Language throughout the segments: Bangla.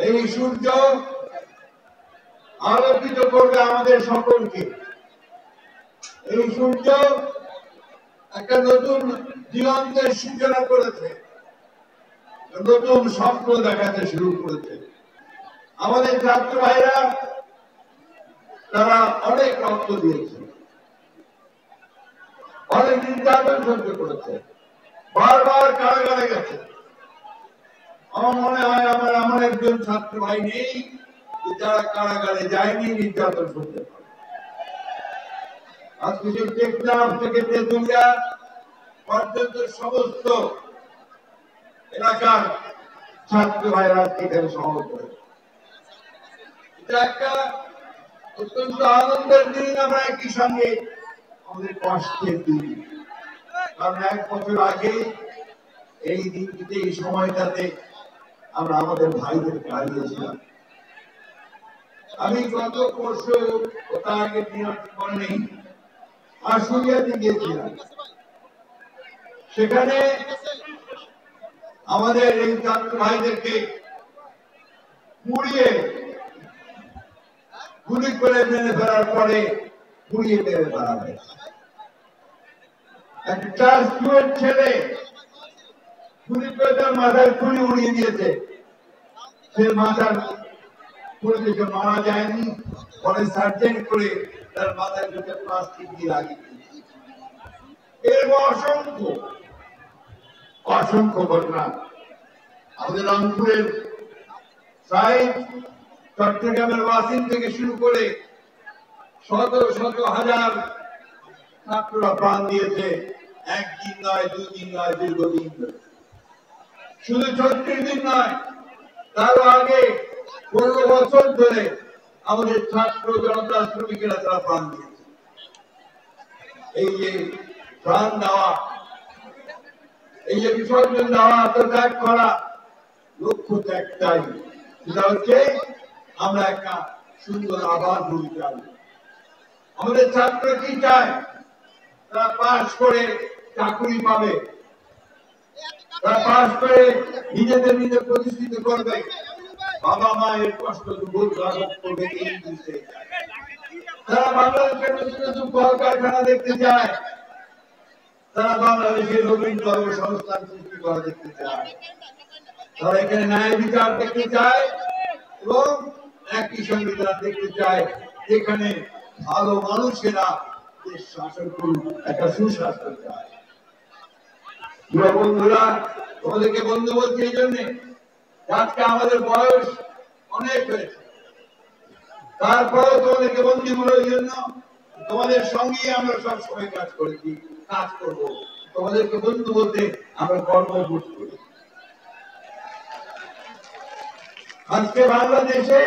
এই সূর্য আলোকিত করবে আমাদের সকলকে। এই সূর্য একটা নতুন দিগন্তের সূচনা করেছে, নতুন স্বপ্ন দেখাতে শুরু করেছে। আমাদের ছাত্র ভাইরা তারা অনেক রক্ত দিয়েছে, অনেক নির্যাতন সহ্য করেছে, বারবার কারাগারে গেছে। আমার মনে হয় আমার এমন একজন ছাত্র ভাই নেই যারা কারাগারে যায়নি, নির্যাতন করতে পারে। আজকে সেই টেকনাফ থেকে তেঁতুলিয়া পর্যন্ত সমস্ত এলাকার ছাত্র ভাইরা এখানে সহজ করে। এটা একটা অত্যন্ত আনন্দের দিন, আমরা একই সঙ্গে আমাদের কষ্টের দিন। কারণ 1 বছর আগে এই দিনটিতে, এই সময়টাতে আমরা আমাদের ভাইদেরকে হারিয়েছিলাম। আমি গত পরশু, ওটা আগে দিন মনে নেই, আশুলিয়াতে গিয়েছিলাম। সেখানে আমাদের এই ছাত্র ভাইদেরকে পুড়িয়ে গুলি করে মেরে ফেলার পরে পুড়িয়ে মেরে ফেলা হয়েছে। একটা ক্লাস 2 এর ছেলে গুলি করে তার মাথার খুলি উড়িয়ে দিয়েছে। সে মাথার খুলিতে মারা যায়নি, পরে সার্জারি করে তার মাথার ভিতরে প্লাস্টিক দিয়ে লাগিয়ে দিয়েছে। এরকম অসংখ্য অসংখ্য ঘটনা আমাদের রংপুরের সাইড, চট্টগ্রামের ওয়াসিম থেকে শুরু করে শত শত হাজার ছাত্ররা প্রাণ দিয়েছে। 1 দিন নয়, 2 দিন নয়, দীর্ঘদিন ধরে। শুধু 36 দিন নয়, তারও আগে 15 বছর ধরে আমাদের ছাত্র জনতা, শ্রমিকেরা তারা প্রাণ দিয়েছে। এই যে প্রাণ দেওয়া, এই যে বিসর্জন দেওয়া, আত্মত্যাগ করা, লক্ষ্য তো একটাই, সেটা হচ্ছে আমরা একটা সুন্দর আবাস ভূমি চাই। আমাদের ছাত্র কি চায়? তারা পাশ করে চাকরি পাবে, তারা পাশ করে নিজেদের নিজে প্রতিষ্ঠিত করবে, বাবা মায়ের কষ্ট লাঘব করবে। এই দেশে তারা বাংলাদেশের নতুন নতুন কলকারখানা দেখতে চায়, তারা বাংলাদেশের নবীন কর্মসংস্থান সৃষ্টি করা দেখতে চায়, তারা এখানে ন্যায় বিচার দেখতে চায় এবং একই সঙ্গে তারা দেখতে চায় এখানে ভালো মানুষেরা দেশ শাসন করুন, একটা সুশাসন চায়। বন্ধুরা, তোমাদেরকে বন্ধু বলছি এই জন্যে, আজকে আমাদের বয়স অনেক হয়েছে, তারপরেও তোমাদেরকে বন্ধু বলে ওই জন্য তোমাদের সঙ্গে আমরা সব সময় কাজ করেছি, কাজ করব। তোমাদেরকে বন্ধু বলতে আমরা গর্ববোধ করি। আজকে বাংলাদেশে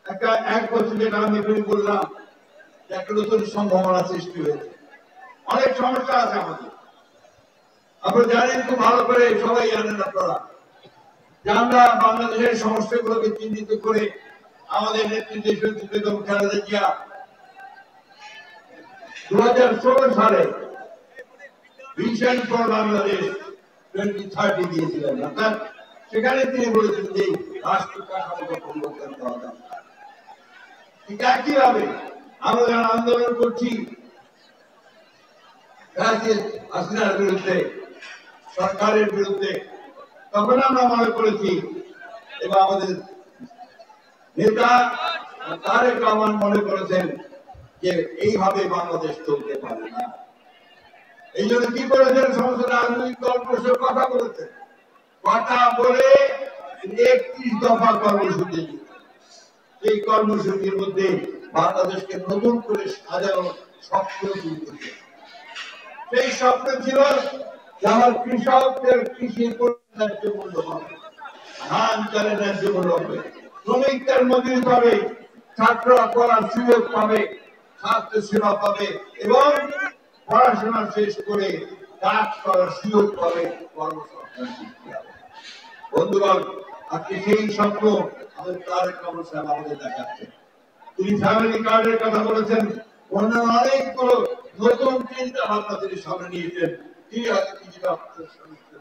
একটা 1 বছর, যেটা আমি বললাম, একটা নতুন সম্ভাবনা সৃষ্টি হয়েছে। অনেক সমস্যা আছে আমাদের, আপনারা জানেন খুব ভালো করে, সবাই জানেন আপনারা, যে আমরা বাংলাদেশের সমস্যাগুলোকে চিহ্নিত করে আমাদের নেতৃত্বে বেগম খালেদা জিয়া 2016 সালে ভিশন ফর বাংলাদেশ 2030 দিয়েছিলেন। অর্থাৎ সেখানে তিনি বলেছেন যে রাষ্ট্র কাঠামোকে পরিবর্তন করা দরকার। ঠিক একইভাবে আমরা যারা আন্দোলন করছি হাসিনার বিরুদ্ধে, সরকারের বিরুদ্ধে, তখন আমরা মনে করেছি এবং আমাদের নেতা তারেক রহমান মনে করেছেন যে এইভাবে বাংলাদেশ চলতে পারে না। এই জন্য কি করেছেন? সমস্ত রাজনৈতিক দলের সাথে কথা বলেছেন, কথা বলে 31 দফা কর্মসূচি, এই কর্মসূচির মধ্যে বাংলাদেশকে নতুন করে সাজানোর স্বপ্ন তুলতে। সেই স্বপ্ন ছিল যে আমার কৃষকদের কৃষির ন্যায্য মূল্য হবে, ধান চালের ন্যায্য মূল্য হবে, শ্রমিকদের মজুরি পাবে, ছাত্ররা পড়ার সুযোগ পাবে, স্বাস্থ্য সেবা পাবে এবং পড়াশোনা শেষ করে কাজ করার সুযোগ পাবে, কর্মসংস্থান সৃষ্টি হবে। বন্ধুগণ, আজকে সেই স্বপ্ন আমাদের তারেক রহমান সাহেব আমাদের দেখাচ্ছেন। তিনি ফ্যামিলি কার্ডের কথা বলেছেন, অন্যান্য অনেকগুলো নতুন চিন্তা ভাবনা তিনি সামনে নিয়েছেন। তিনি হয়তো কিছুটা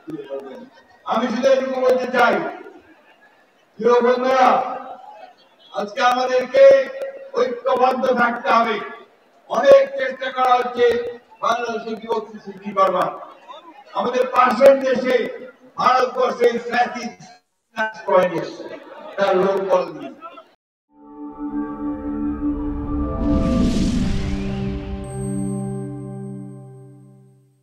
তুলে ধরবেন। আমি শুধু এটুকু বলতে চাই, প্রিয় বন্ধুরা, আজকে আমাদেরকে ঐক্যবদ্ধ থাকতে হবে। অনেক চেষ্টা করা হচ্ছে বাংলাদেশে বিভক্তি সৃষ্টি করবার। আমাদের পাশের দেশে ভারতবর্ষে তার লোক বল